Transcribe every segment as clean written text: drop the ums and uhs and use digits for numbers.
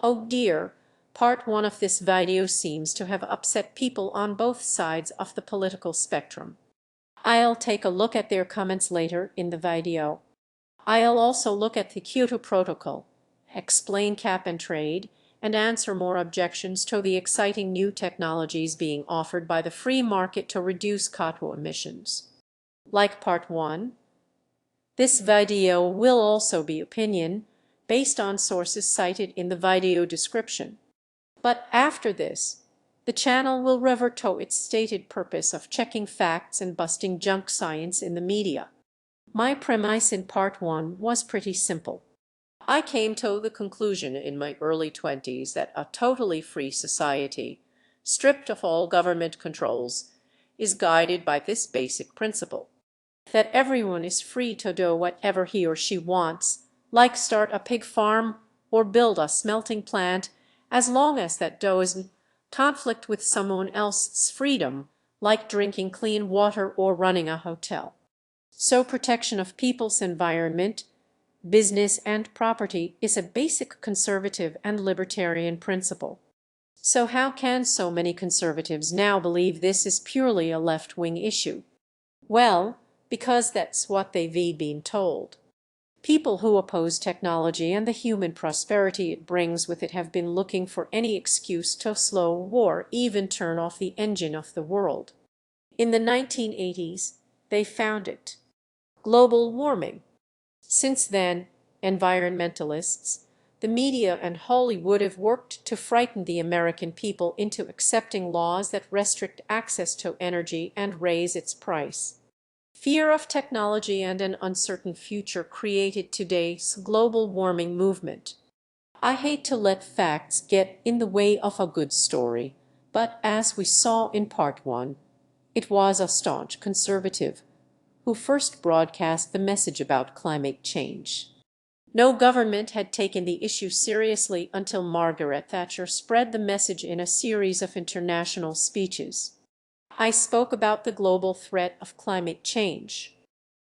Oh dear, part 1 of this video seems to have upset people on both sides of the political spectrum. I'll take a look at their comments later in the video. I'll also look at the Kyoto Protocol, explain cap and trade, and answer more objections to the exciting new technologies being offered by the free market to reduce CO2 emissions. Like part 1, this video will also be opinion, based on sources cited in the video description. But after this, the channel will revert to its stated purpose of checking facts and busting junk science in the media. My premise in part 1 was pretty simple. I came to the conclusion in my early 20s that a totally free society, stripped of all government controls, is guided by this basic principle: that everyone is free to do whatever he or she wants, like start a pig farm or build a smelting plant, as long as that doesn't conflict with someone else's freedom, like drinking clean water or running a hotel. So protection of people's environment, business, and property is a basic conservative and libertarian principle. So how can so many conservatives now believe this is purely a left-wing issue? Well, because that's what they've been told. People who oppose technology and the human prosperity it brings with it have been looking for any excuse to slow or even turn off the engine of the world. In the 1980s, they found it: global warming. Since then, environmentalists, the media, and Hollywood have worked to frighten the American people into accepting laws that restrict access to energy and raise its price. Fear of technology and an uncertain future created today's global warming movement. I hate to let facts get in the way of a good story, but as we saw in part 1, it was a staunch conservative who first broadcast the message about climate change. No government had taken the issue seriously until Margaret Thatcher spread the message in a series of international speeches. I spoke about the global threat of climate change.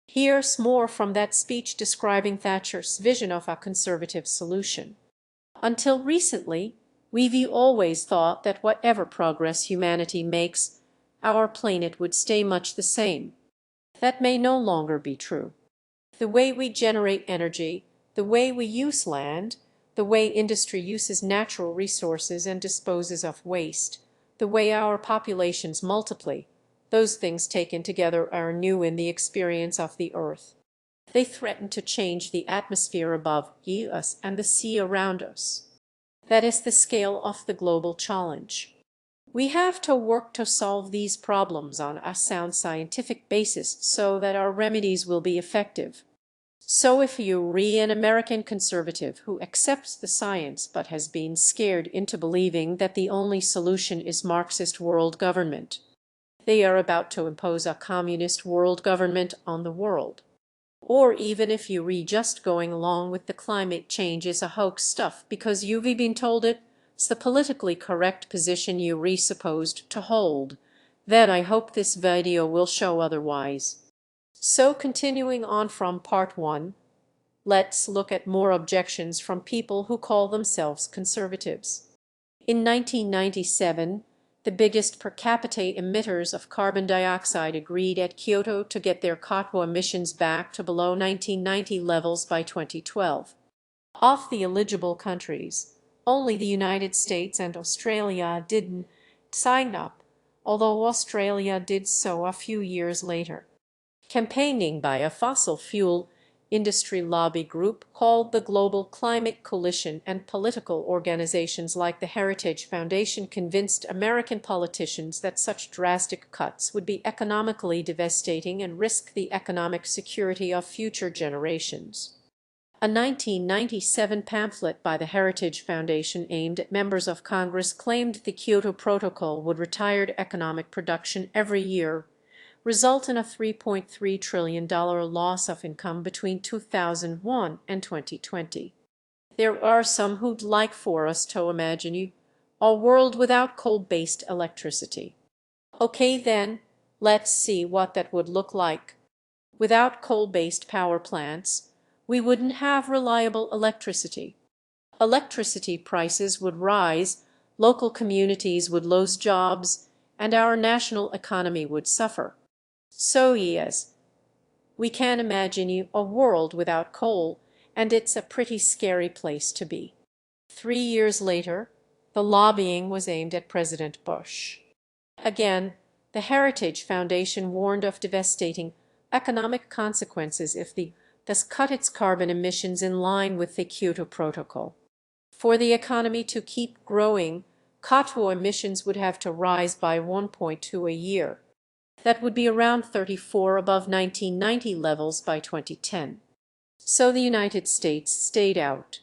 Here's more from that speech describing Thatcher's vision of a conservative solution. Until recently, we've always thought that whatever progress humanity makes, our planet would stay much the same. That may no longer be true. The way we generate energy, the way we use land, the way industry uses natural resources and disposes of waste, the way our populations multiply, those things taken together are new in the experience of the earth. They threaten to change the atmosphere above us and the sea around us. That is the scale of the global challenge. We have to work to solve these problems on a sound scientific basis so that our remedies will be effective. So if you're an American conservative who accepts the science but has been scared into believing that the only solution is Marxist world government, they are about to impose a communist world government on the world. Or even if you're just going along with the climate change is a hoax stuff because you've been told it's the politically correct position you're supposed to hold, then I hope this video will show otherwise. So continuing on from part 1, let's look at more objections from people who call themselves conservatives. In 1997, the biggest per capita emitters of carbon dioxide agreed at Kyoto to get their CO2 emissions back to below 1990 levels by 2012. Of the eligible countries, only the United States and Australia didn't sign up, although Australia did so a few years later. Campaigning by a fossil fuel industry lobby group called the Global Climate Coalition and political organizations like the Heritage Foundation convinced American politicians that such drastic cuts would be economically devastating and risk the economic security of future generations. A 1997 pamphlet by the Heritage Foundation aimed at members of Congress claimed the Kyoto Protocol would retire economic production every year, result in a $3.3 trillion loss of income between 2001 and 2020. There are some who'd like for us to imagine a world without coal-based electricity. Okay then, let's see what that would look like. Without coal-based power plants, we wouldn't have reliable electricity. Electricity prices would rise, local communities would lose jobs, and our national economy would suffer. So yes, we can imagine a world without coal, and it's a pretty scary place to be. 3 years later, the lobbying was aimed at President Bush. Again, the Heritage Foundation warned of devastating economic consequences if the thus cut its carbon emissions in line with the Kyoto Protocol. For the economy to keep growing, CO2 emissions would have to rise by 1.2 a year. That would be around 34 above 1990 levels by 2010. So the United States stayed out.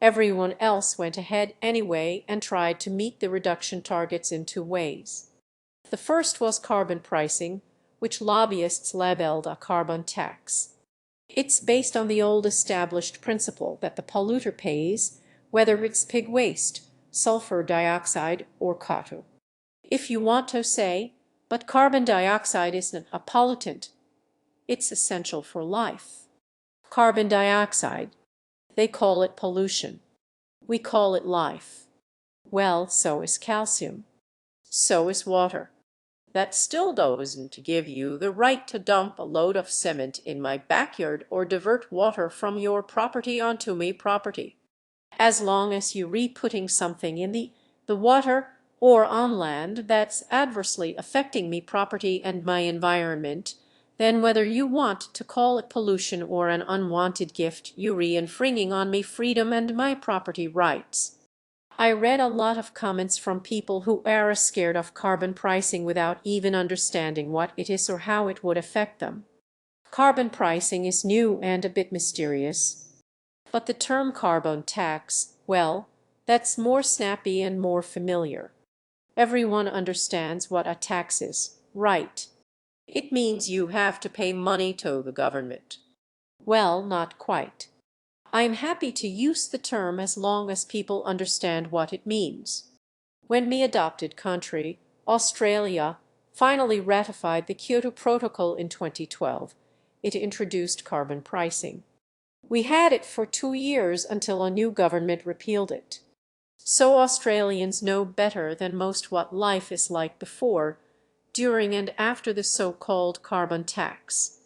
Everyone else went ahead anyway and tried to meet the reduction targets in two ways. The first was carbon pricing, which lobbyists labeled a carbon tax. It's based on the old established principle that the polluter pays, whether it's pig waste, sulfur dioxide, or CO2. If you want to say, but carbon dioxide isn't a pollutant, it's essential for life. Carbon dioxide, they call it pollution. We call it life. Well, so is calcium. So is water. That still doesn't give you the right to dump a load of cement in my backyard or divert water from your property onto my property. As long as you're re-putting something in the water or on land that's adversely affecting me property and my environment, then whether you want to call it pollution or an unwanted gift, you're infringing on me freedom and my property rights. I read a lot of comments from people who are scared of carbon pricing without even understanding what it is or how it would affect them. Carbon pricing is new and a bit mysterious. But the term carbon tax, well, that's more snappy and more familiar. Everyone understands what a tax is, right? It means you have to pay money to the government. Well, not quite. I'm happy to use the term as long as people understand what it means. When my adopted country, Australia, finally ratified the Kyoto Protocol in 2012, it introduced carbon pricing. We had it for 2 years until a new government repealed it. So Australians know better than most what life is like before, during and after the so-called carbon tax.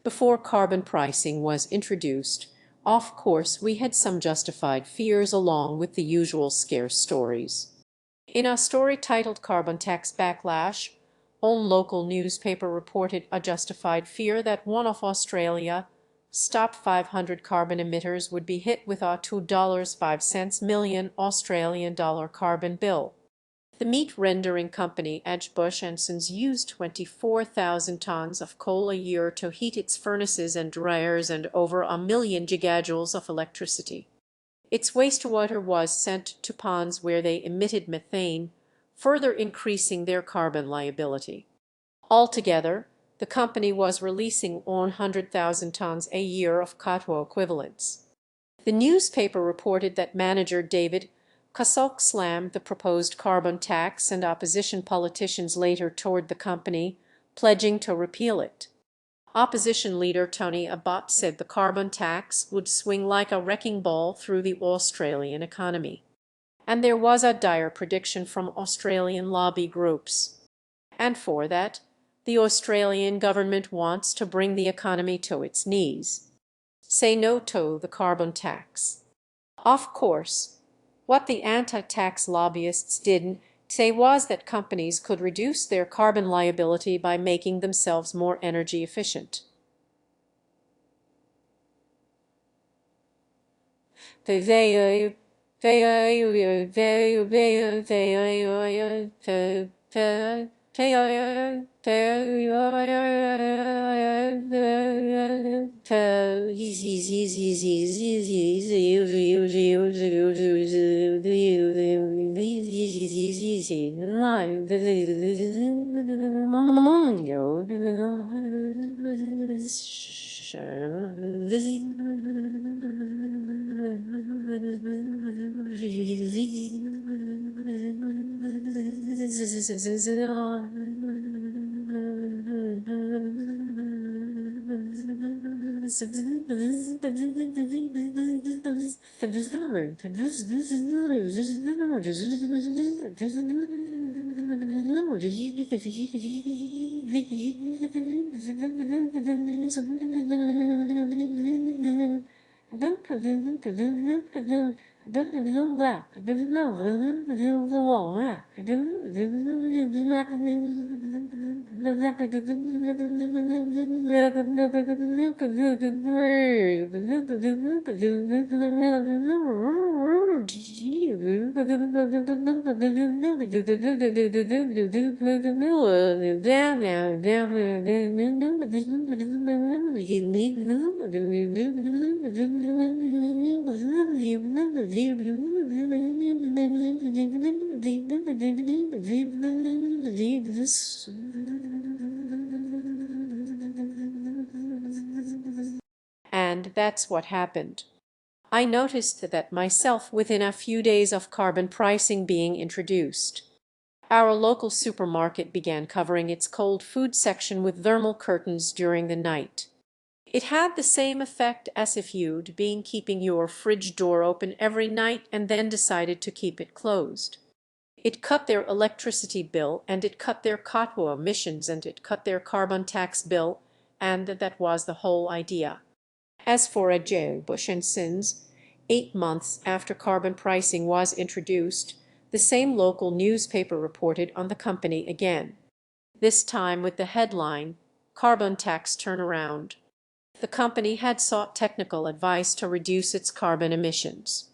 Before carbon pricing was introduced, of course, we had some justified fears along with the usual scare stories. In a story titled Carbon Tax Backlash, one local newspaper reported a justified fear that one of Australia's top 500 carbon emitters would be hit with a $2.05 million Australian dollar carbon bill. The meat rendering company Bush and Sons used 24,000 tons of coal a year to heat its furnaces and dryers and over 1 million gigajoules of electricity. Its wastewater was sent to ponds where they emitted methane, further increasing their carbon liability. Altogether, the company was releasing 100,000 tons a year of CO2 equivalents. The newspaper reported that manager David Kasok slammed the proposed carbon tax, and opposition politicians later toured the company, pledging to repeal it. Opposition leader Tony Abbott said the carbon tax would swing like a wrecking ball through the Australian economy. And there was a dire prediction from Australian lobby groups. And for that, the Australian government wants to bring the economy to its knees. Say no to the carbon tax. Of course, what the anti-tax lobbyists didn't say was that companies could reduce their carbon liability by making themselves more energy efficient. And that's what happened. I noticed that myself within a few days of carbon pricing being introduced. Our local supermarket began covering its cold food section with thermal curtains during the night. It had the same effect as if you'd been keeping your fridge door open every night and then decided to keep it closed. It cut their electricity bill, and it cut their CO2 emissions, and it cut their carbon tax bill, and that was the whole idea. As for a Joe Bush and Sins, 8 months after carbon pricing was introduced, the same local newspaper reported on the company again, this time with the headline, "Carbon Tax Turnaround." The company had sought technical advice to reduce its carbon emissions.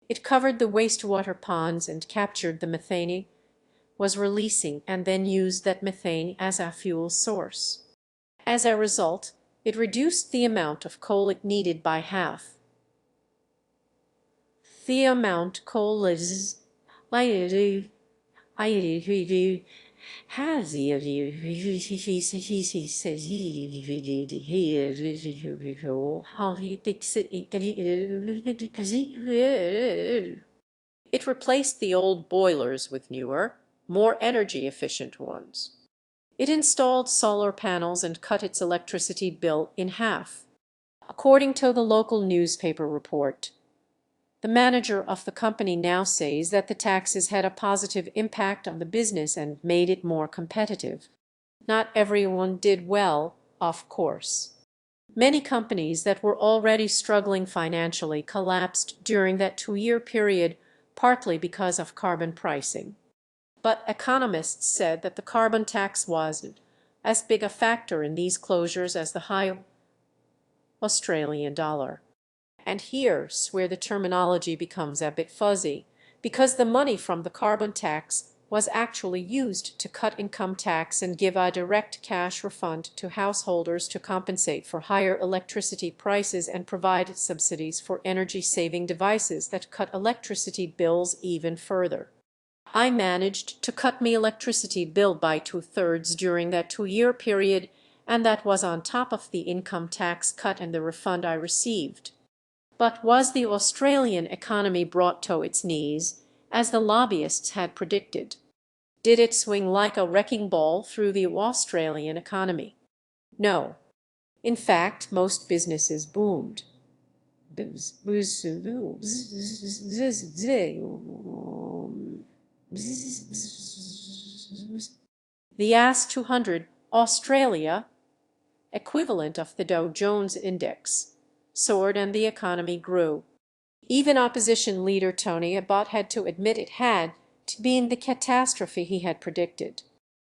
It covered the wastewater ponds and captured the methane, was releasing and then used that methane as a fuel source. As a result, it reduced the amount of coal it needed by half. The amount coal is it replaced the old boilers with newer, more energy-efficient ones. It installed solar panels and cut its electricity bill in half. According to the local newspaper report, the manager of the company now says that the taxes had a positive impact on the business and made it more competitive. Not everyone did well, of course. Many companies that were already struggling financially collapsed during that 2-year period, partly because of carbon pricing. But economists said that the carbon tax wasn't as big a factor in these closures as the high Australian dollar. And here's where the terminology becomes a bit fuzzy, because the money from the carbon tax was actually used to cut income tax and give a direct cash refund to householders to compensate for higher electricity prices and provide subsidies for energy-saving devices that cut electricity bills even further. I managed to cut me electricity bill by 2/3 during that 2-year period, and that was on top of the income tax cut and the refund I received. But was the Australian economy brought to its knees, as the lobbyists had predicted? Did it swing like a wrecking ball through the Australian economy? No. In fact, most businesses boomed. The AS 200 Australia, equivalent of the Dow Jones Index, soared and the economy grew. Even opposition leader Tony Abbott had to admit it had been the catastrophe he had predicted.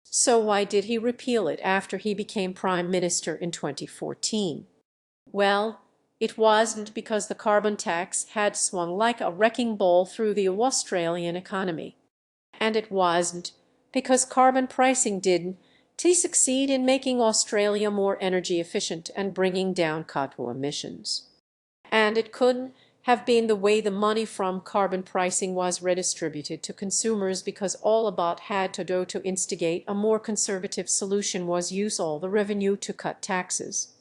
So why did he repeal it after he became prime minister in 2014? Well, it wasn't because the carbon tax had swung like a wrecking ball through the Australian economy. And it wasn't because carbon pricing didn't succeed in making Australia more energy efficient and bringing down CO2 emissions. And it couldn't have been the way the money from carbon pricing was redistributed to consumers, because all Abbott had to do to instigate a more conservative solution was use all the revenue to cut taxes.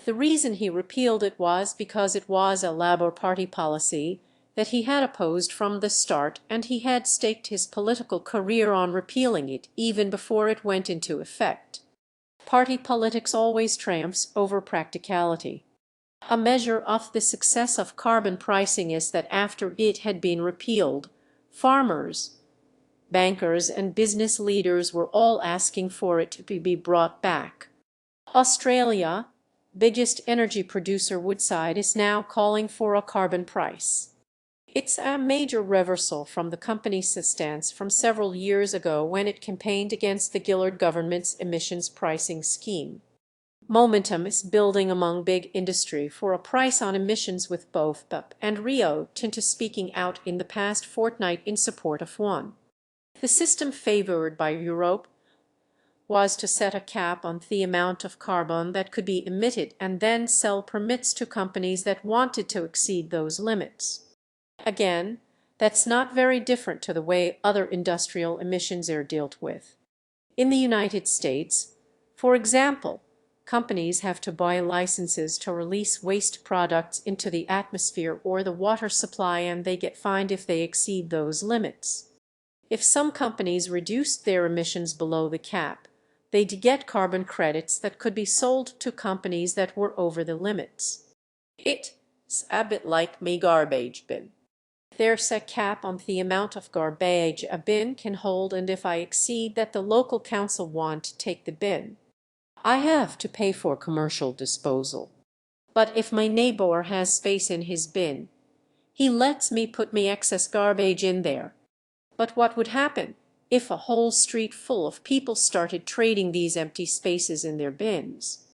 The reason he repealed it was because it was a Labour Party policy that he had opposed from the start, and he had staked his political career on repealing it even before it went into effect. Party politics always triumphs over practicality. A measure of the success of carbon pricing is that after it had been repealed, farmers, bankers, and business leaders were all asking for it to be brought back. Australia, biggest energy producer Woodside, is now calling for a carbon price. It's a major reversal from the company's stance from several years ago when it campaigned against the Gillard government's emissions pricing scheme. Momentum is building among big industry for a price on emissions, with both BUP and Rio Tinto speaking out in the past fortnight in support of one. The system favored by Europe was to set a cap on the amount of carbon that could be emitted and then sell permits to companies that wanted to exceed those limits. Again, that's not very different to the way other industrial emissions are dealt with. In the United States, for example, companies have to buy licenses to release waste products into the atmosphere or the water supply, and they get fined if they exceed those limits. If some companies reduced their emissions below the cap, they'd get carbon credits that could be sold to companies that were over the limits. It's a bit like me garbage bin. There's a cap on the amount of garbage a bin can hold, and if I exceed that, the local council want to take the bin. I have to pay for commercial disposal. But if my neighbor has space in his bin, he lets me put me excess garbage in there. But what would happen if a whole street full of people started trading these empty spaces in their bins?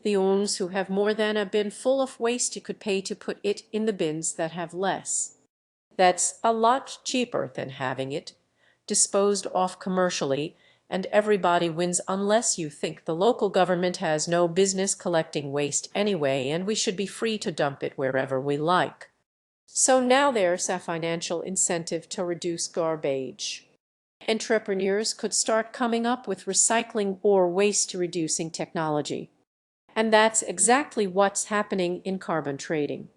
The ones who have more than a bin full of waste could pay to put it in the bins that have less. That's a lot cheaper than having it disposed off commercially, and everybody wins unless you think the local government has no business collecting waste anyway, and we should be free to dump it wherever we like. So now there's a financial incentive to reduce garbage. Entrepreneurs could start coming up with recycling or waste-reducing technology. And that's exactly what's happening in carbon trading.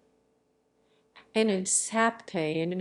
And it's happening.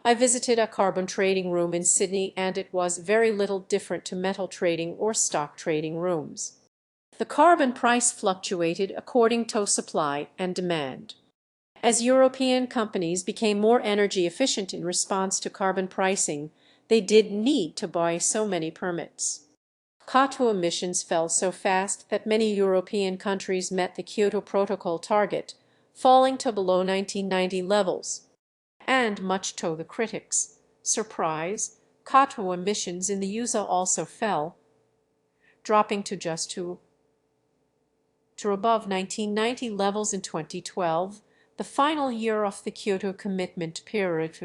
I visited a carbon trading room in Sydney, and it was very little different to metal trading or stock trading rooms. The carbon price fluctuated according to supply and demand. As European companies became more energy efficient in response to carbon pricing, they didn't need to buy so many permits. CO2 emissions fell so fast that many European countries met the Kyoto Protocol target, falling to below 1990 levels. And much to the critics' surprise, CO2 emissions in the USA also fell, dropping to just to above 1990 levels in 2012, the final year of the Kyoto Commitment period.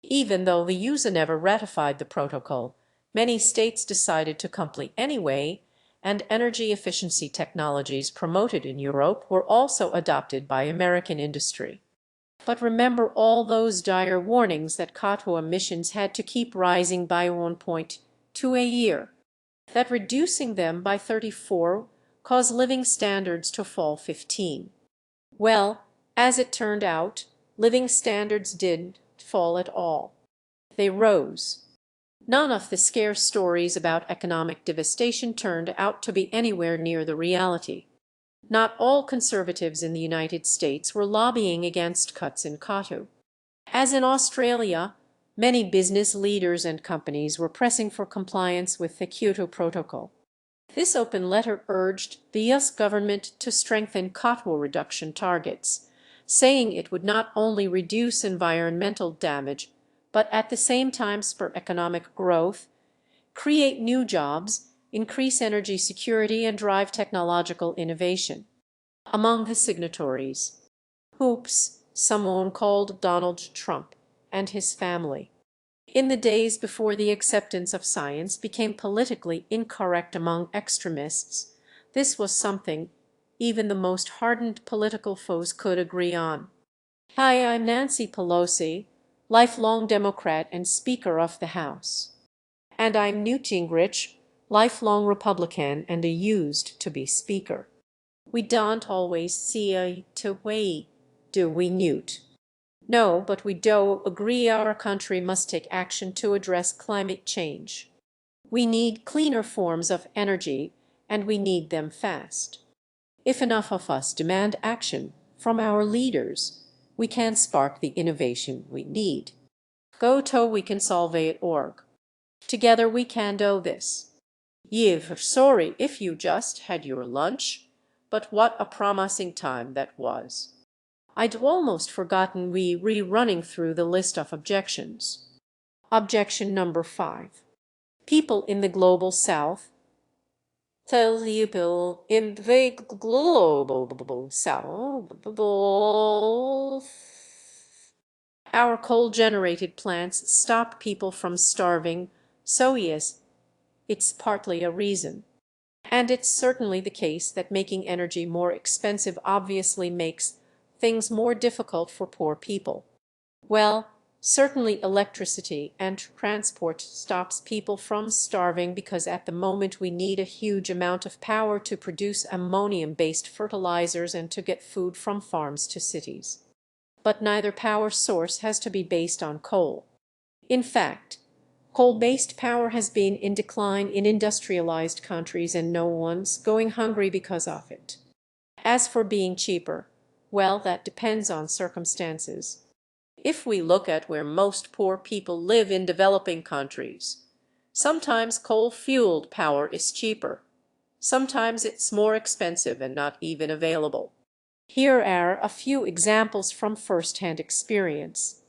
Even though the USA never ratified the protocol, many states decided to comply anyway, and energy efficiency technologies promoted in Europe were also adopted by American industry. But remember all those dire warnings that CO2 emissions had to keep rising by 1.2 a year, that reducing them by 34 caused living standards to fall 15. Well, as it turned out, living standards didn't fall at all. They rose. None of the scare stories about economic devastation turned out to be anywhere near the reality. Not all conservatives in the United States were lobbying against cuts in CO2. As in Australia, many business leaders and companies were pressing for compliance with the Kyoto Protocol. This open letter urged the US government to strengthen CO2 reduction targets, saying it would not only reduce environmental damage, but at the same time spur economic growth, create new jobs, increase energy security, and drive technological innovation. Among the signatories, Hoops, someone called Donald Trump, and his family. In the days before the acceptance of science became politically incorrect among extremists, this was something even the most hardened political foes could agree on. Hi, I'm Nancy Pelosi, lifelong Democrat and Speaker of the House. And I'm Newt Gingrich, lifelong Republican and used to be Speaker. We don't always see eye to eye, do we, Newt? No, but we do agree our country must take action to address climate change. We need cleaner forms of energy, and we need them fast. If enough of us demand action from our leaders, we can spark the innovation we need. Go to wecansolve.org. Together we can do this. Ye're sorry if you just had your lunch, but what a promising time that was. I'd almost forgotten we running through the list of objections. Objection number 5. People in the global south. Tell people in the global south. Our coal-generated plants stop people from starving, so yes, it's partly a reason. And it's certainly the case that making energy more expensive obviously makes things more difficult for poor people. Well, certainly electricity and transport stops people from starving because at the moment we need a huge amount of power to produce ammonium-based fertilizers and to get food from farms to cities. But neither power source has to be based on coal. In fact, coal-based power has been in decline in industrialized countries and no one's going hungry because of it. As for being cheaper, well, that depends on circumstances. If we look at where most poor people live in developing countries, sometimes coal-fueled power is cheaper. Sometimes it's more expensive and not even available. Here are a few examples from first-hand experience.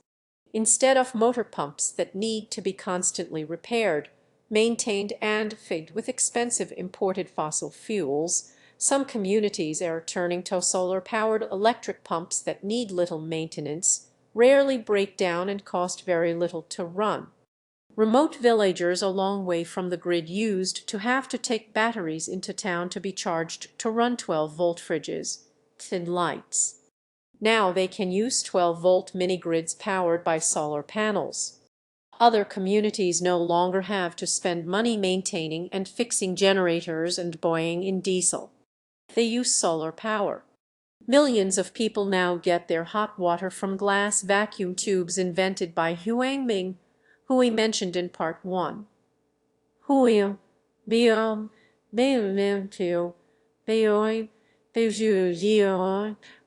Instead of motor pumps that need to be constantly repaired, maintained, and fed with expensive imported fossil fuels, some communities are turning to solar-powered electric pumps that need little maintenance, rarely break down, and cost very little to run. Remote villagers a long way from the grid used to have to take batteries into town to be charged to run 12-volt fridges, tin lights. Now they can use 12-volt mini-grids powered by solar panels. Other communities no longer have to spend money maintaining and fixing generators and boiling in diesel. They use solar power. Millions of people now get their hot water from glass vacuum tubes invented by Huangming, who we mentioned in part 1. Huang, Biom, Biom, Biom, Biom,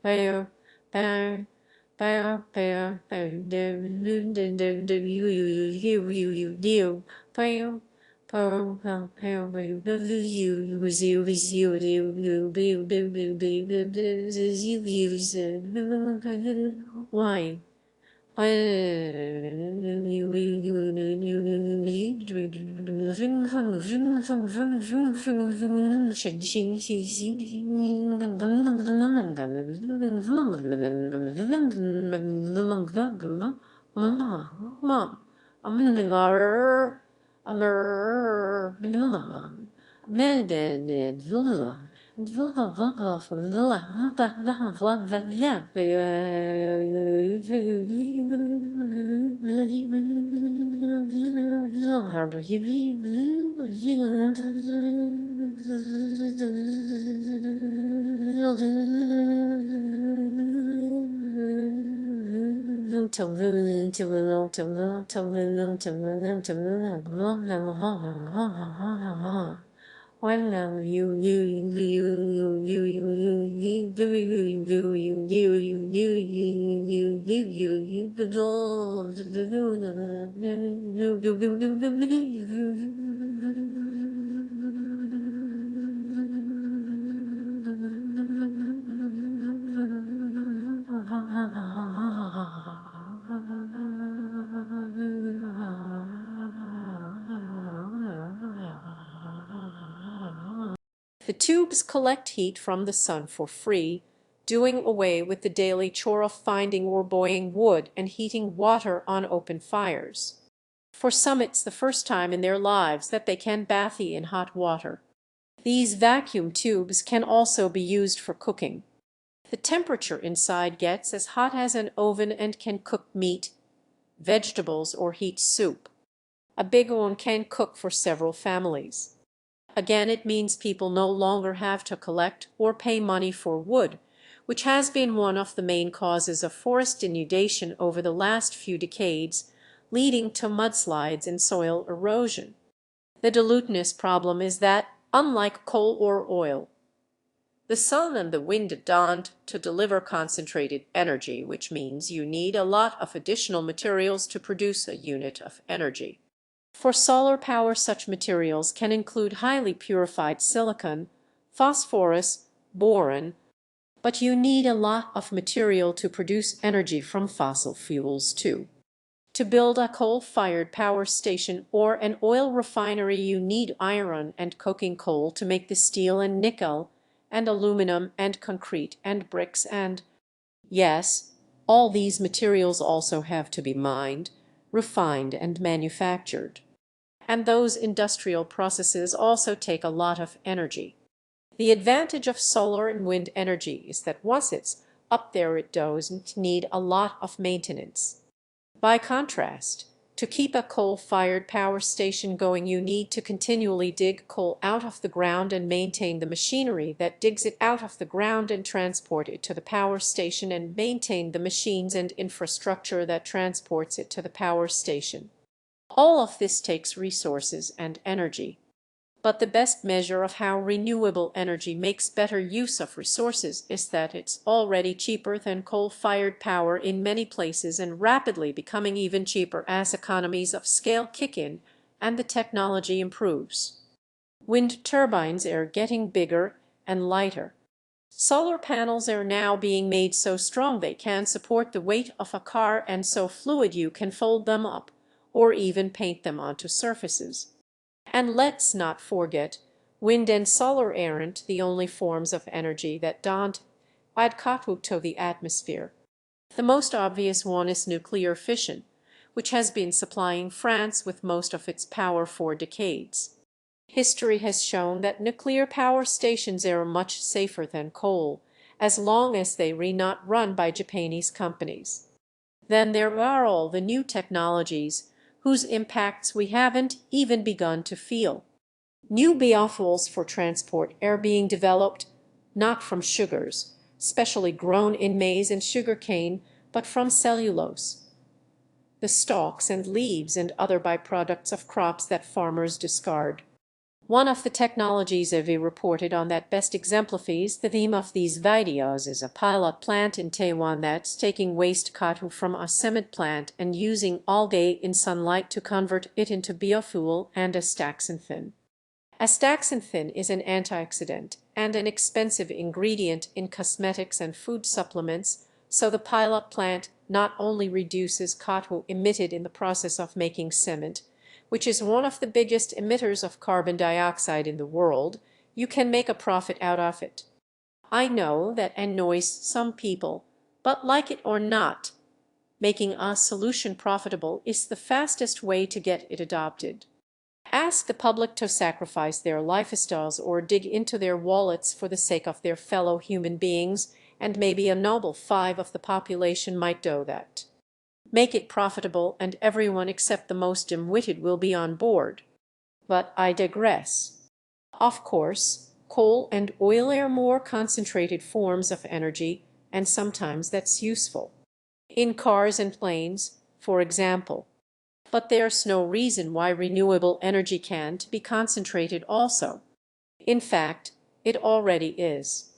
Biom, why? The tubes collect heat from the sun for free, doing away with the daily chore of finding or boiling wood and heating water on open fires. For some it's the first time in their lives that they can bathe in hot water. These vacuum tubes can also be used for cooking. The temperature inside gets as hot as an oven and can cook meat, vegetables, or heat soup. A big one can cook for several families. Again, it means people no longer have to collect or pay money for wood, which has been one of the main causes of forest denudation over the last few decades, leading to mudslides and soil erosion. The diluteness problem is that, unlike coal or oil, the sun and the wind don't to deliver concentrated energy, which means you need a lot of additional materials to produce a unit of energy. For solar power, such materials can include highly purified silicon, phosphorus, boron, but you need a lot of material to produce energy from fossil fuels too. To build a coal-fired power station or an oil refinery, you need iron and coking coal to make the steel and nickel and aluminum and concrete and bricks and, yes, all these materials also have to be mined, refined, and manufactured. And those industrial processes also take a lot of energy. The advantage of solar and wind energy is that once it's up there, it doesn't need a lot of maintenance. By contrast, to keep a coal-fired power station going, you need to continually dig coal out of the ground and maintain the machinery that digs it out of the ground and transport it to the power station and maintain the machines and infrastructure that transports it to the power station. All of this takes resources and energy. But the best measure of how renewable energy makes better use of resources is that it's already cheaper than coal-fired power in many places and rapidly becoming even cheaper as economies of scale kick in and the technology improves. Wind turbines are getting bigger and lighter. Solar panels are now being made so strong they can support the weight of a car and so fluid you can fold them up or even paint them onto surfaces. And let's not forget, wind and solar aren't the only forms of energy that don't add carbon to the atmosphere. The most obvious one is nuclear fission, which has been supplying France with most of its power for decades. History has shown that nuclear power stations are much safer than coal, as long as they are not run by Japanese companies. Then there are all the new technologies whose impacts we haven't even begun to feel. New biofuels for transport are being developed not from sugars, specially grown in maize and sugarcane, but from cellulose, the stalks and leaves and other byproducts of crops that farmers discard. One of the technologies we reported on that best exemplifies the theme of these videos is a pilot plant in Taiwan that's taking waste cotton from a cement plant and using all day in sunlight to convert it into biofuel and astaxanthin. Astaxanthin is an antioxidant and an expensive ingredient in cosmetics and food supplements, so the pilot plant not only reduces cotton emitted in the process of making cement, which is one of the biggest emitters of carbon dioxide in the world, you can make a profit out of it. I know that annoys some people, but like it or not, making a solution profitable is the fastest way to get it adopted. Ask the public to sacrifice their lifestyles or dig into their wallets for the sake of their fellow human beings, and maybe a noble 5% of the population might do that. Make it profitable and everyone except the most dim-witted will be on board. But I digress. Of course, coal and oil are more concentrated forms of energy, and sometimes that's useful. In cars and planes, for example. But there's no reason why renewable energy can't be concentrated also. In fact, it already is.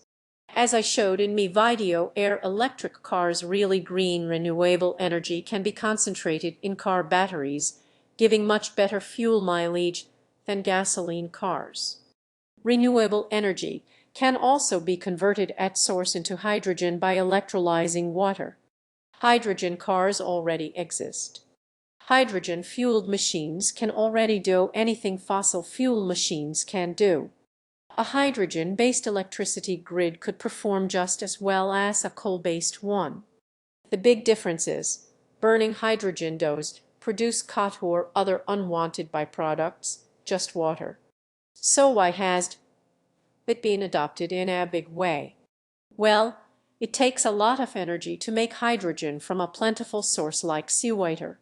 As I showed in my video, electric cars' really green renewable energy can be concentrated in car batteries, giving much better fuel mileage than gasoline cars. Renewable energy can also be converted at source into hydrogen by electrolyzing water. Hydrogen cars already exist. Hydrogen-fueled machines can already do anything fossil fuel machines can do. A hydrogen-based electricity grid could perform just as well as a coal-based one. The big difference is, burning hydrogen doesn't produce cotton or other unwanted byproducts, just water. So why has it been adopted in a big way? Well, it takes a lot of energy to make hydrogen from a plentiful source like seawater.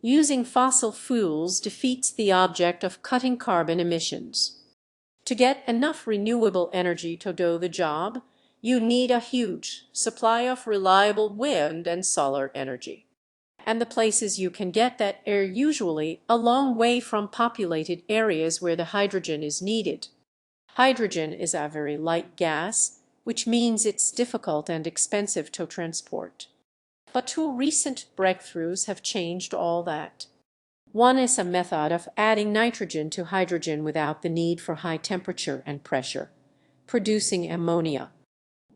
Using fossil fuels defeats the object of cutting carbon emissions. To get enough renewable energy to do the job, you need a huge supply of reliable wind and solar energy. And the places you can get that are usually a long way from populated areas where the hydrogen is needed. Hydrogen is a very light gas, which means it's difficult and expensive to transport. But two recent breakthroughs have changed all that. One is a method of adding nitrogen to hydrogen without the need for high temperature and pressure, producing ammonia.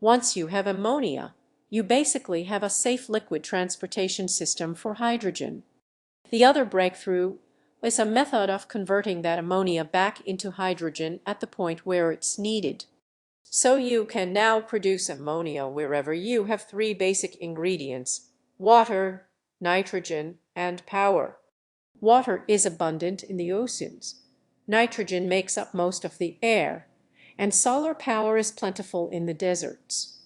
Once you have ammonia, you basically have a safe liquid transportation system for hydrogen. The other breakthrough is a method of converting that ammonia back into hydrogen at the point where it's needed. So you can now produce ammonia wherever you have three basic ingredients: water, nitrogen, and power. Water is abundant in the oceans, nitrogen makes up most of the air, and solar power is plentiful in the deserts.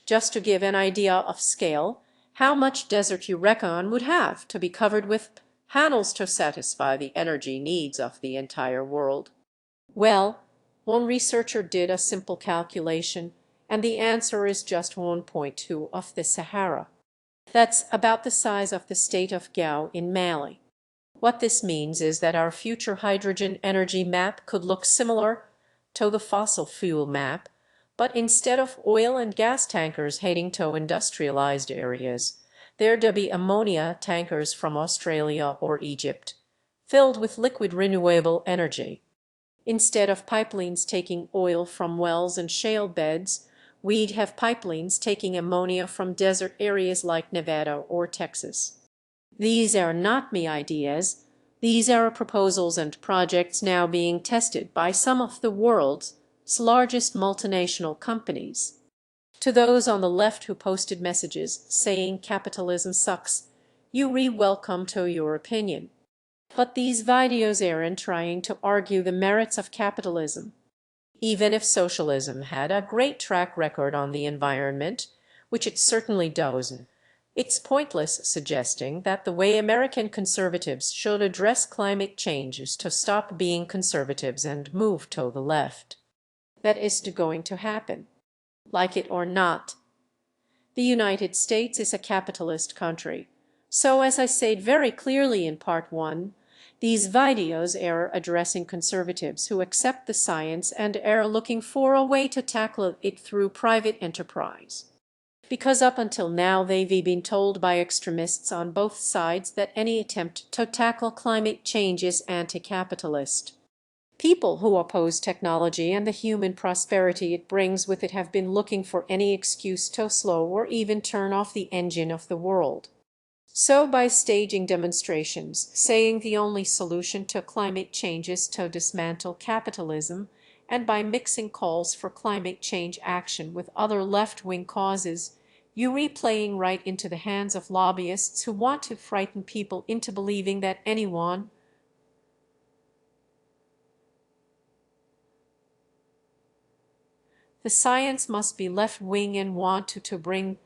Just to give an idea of scale, how much desert you reckon would have to be covered with panels to satisfy the energy needs of the entire world? Well, one researcher did a simple calculation, and the answer is just 1.2 of the Sahara. That's about the size of the state of Gao in Mali. What this means is that our future hydrogen energy map could look similar to the fossil fuel map, but instead of oil and gas tankers heading to industrialized areas, there'd be ammonia tankers from Australia or Egypt, filled with liquid renewable energy. Instead of pipelines taking oil from wells and shale beds, we'd have pipelines taking ammonia from desert areas like Nevada or Texas. These are not me ideas. These are proposals and projects now being tested by some of the world's largest multinational companies. To those on the left who posted messages saying capitalism sucks, you welcome to your opinion. But these videos aren't trying to argue the merits of capitalism. Even if socialism had a great track record on the environment, which it certainly doesn't, it's pointless suggesting that the way American conservatives should address climate change is to stop being conservatives and move to the left. That isn't going to happen, like it or not. The United States is a capitalist country. So, as I said very clearly in part 1, these videos are addressing conservatives who accept the science and are looking for a way to tackle it through private enterprise. Because up until now they've been told by extremists on both sides that any attempt to tackle climate change is anti-capitalist. People who oppose technology and the human prosperity it brings with it have been looking for any excuse to slow or even turn off the engine of the world. So by staging demonstrations, saying the only solution to climate change is to dismantle capitalism, and by mixing calls for climate change action with other left-wing causes, you're playing right into the hands of lobbyists who want to frighten people into believing that anyone the science must be left-wing and want to bring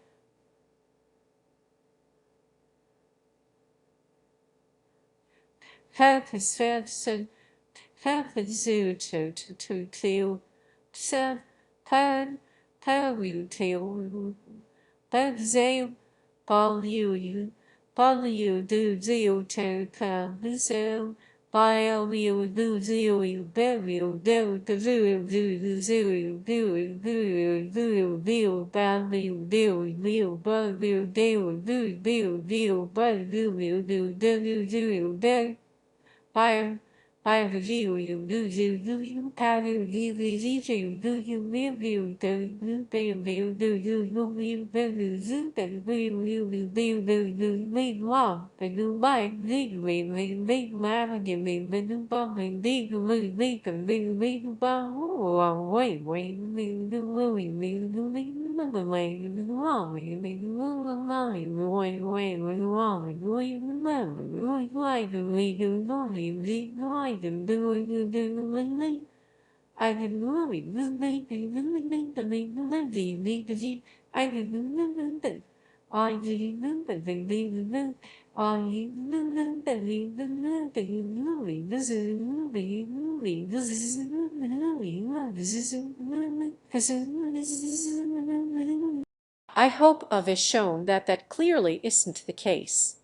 I hope I've shown that that clearly isn't the case.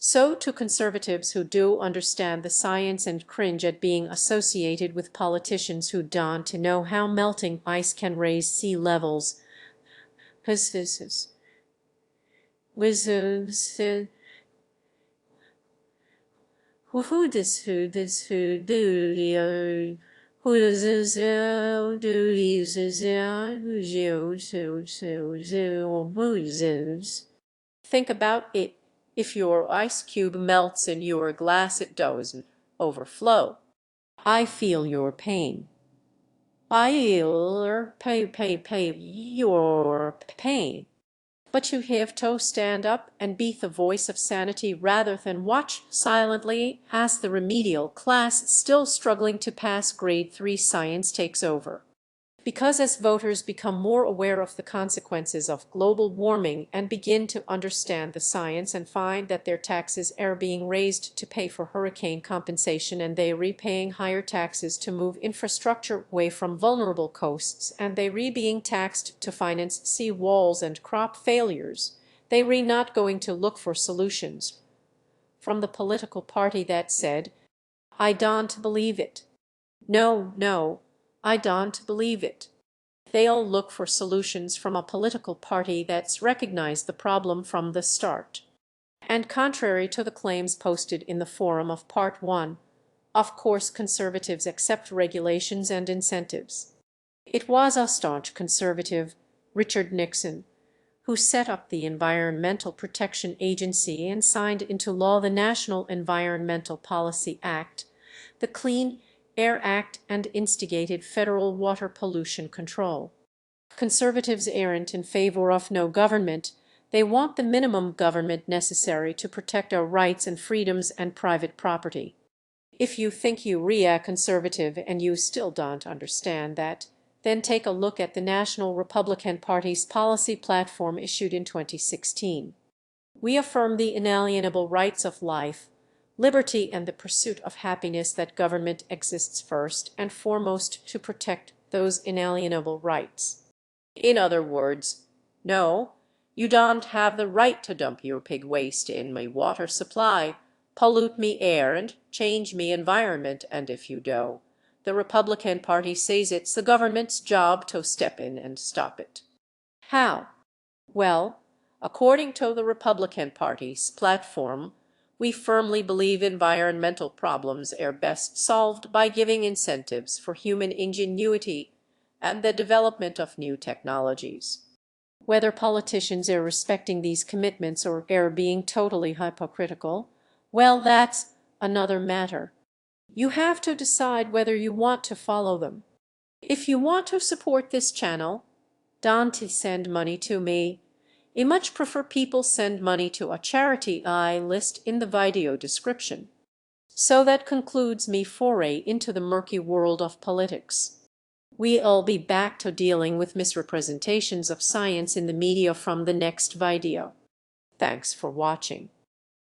So to conservatives who do understand the science and cringe at being associated with politicians who don't know how melting ice can raise sea levels, think about it. If your ice cube melts in your glass, it doesn't overflow. I feel your pain. I feel your pain. But you have to stand up and be the voice of sanity rather than watch silently as the remedial class still struggling to pass grade 3 science takes over. Because as voters become more aware of the consequences of global warming and begin to understand the science and find that their taxes are being raised to pay for hurricane compensation and they repaying higher taxes to move infrastructure away from vulnerable coasts and they being taxed to finance sea walls and crop failures, they not going to look for solutions from the political party that said, "I don't believe it. No, no, I don't believe it." They'll look for solutions from a political party that's recognized the problem from the start. And contrary to the claims posted in the forum of Part 1, of course conservatives accept regulations and incentives. It was a staunch conservative, Richard Nixon, who set up the Environmental Protection Agency and signed into law the National Environmental Policy Act, the Clean Air Act, and instigated federal water pollution control. Conservatives aren't in favor of no government. They want the minimum government necessary to protect our rights and freedoms and private property. If you think you're a conservative and you still don't understand that, then take a look at the National Republican Party's policy platform issued in 2016. We affirm the inalienable rights of life, liberty, and the pursuit of happiness, that government exists first and foremost to protect those inalienable rights. In other words, no, you don't have the right to dump your pig waste in me water supply, pollute me air, and change me environment, and if you do, the Republican Party says it's the government's job to step in and stop it. How? Well, according to the Republican Party's platform, we firmly believe environmental problems are best solved by giving incentives for human ingenuity and the development of new technologies. Whether politicians are respecting these commitments or are being totally hypocritical, well, that's another matter. You have to decide whether you want to follow them. If you want to support this channel, don't send money to me. I much prefer people send money to a charity I list in the video description. So that concludes me foray into the murky world of politics. We'll be back to dealing with misrepresentations of science in the media from the next video. Thanks for watching.